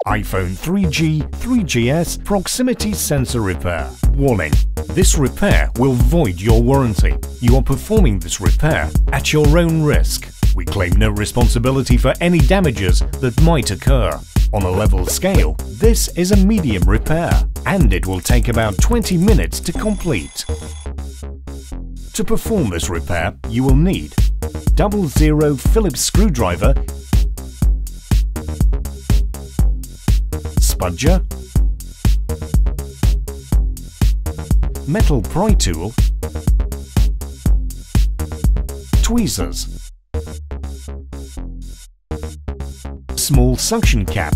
iPhone 3G, 3GS proximity sensor repair. Warning: this repair will void your warranty. You are performing this repair at your own risk. We claim no responsibility for any damages that might occur. On a level scale, this is a medium repair, and it will take about 20 minutes to complete. To perform this repair, you will need 00 Phillips screwdriver, spudger, metal pry tool, tweezers, small suction cap.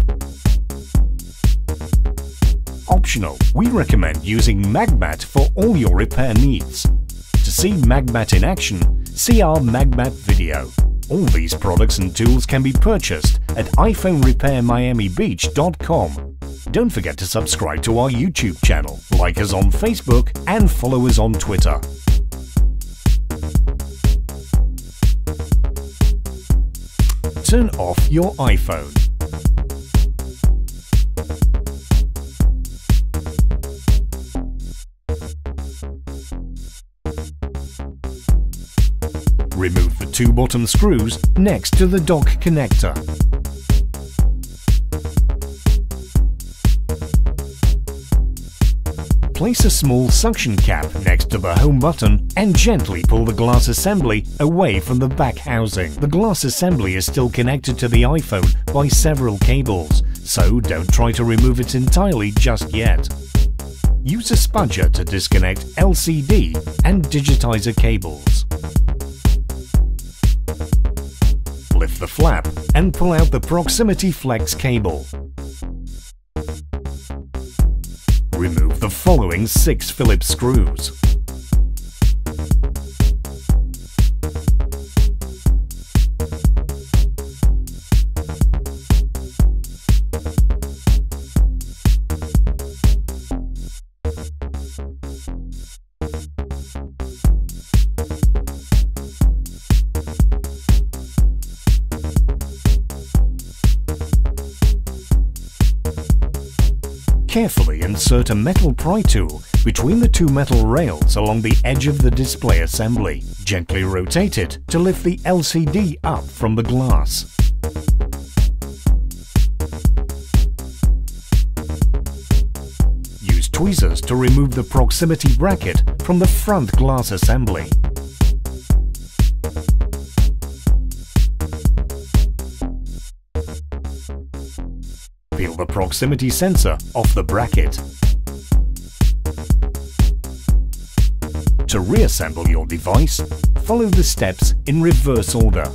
Optional, we recommend using Magmat for all your repair needs. To see Magmat in action, see our Magmat video. All these products and tools can be purchased at iPhoneRepairMiamiBeach.com. Don't forget to subscribe to our YouTube channel, like us on Facebook, and follow us on Twitter. Turn off your iPhone. Remove the two bottom screws next to the dock connector. Place a small suction cap next to the home button and gently pull the glass assembly away from the back housing. The glass assembly is still connected to the iPhone by several cables, so don't try to remove it entirely just yet. Use a spudger to disconnect LCD and digitizer cables. Lift the flap and pull out the proximity flex cable. Remove the following 6 Phillips screws. Carefully insert a metal pry tool between the two metal rails along the edge of the display assembly. Gently rotate it to lift the LCD up from the glass. Use tweezers to remove the proximity bracket from the front glass assembly. Peel the proximity sensor off the bracket. To reassemble your device, follow the steps in reverse order.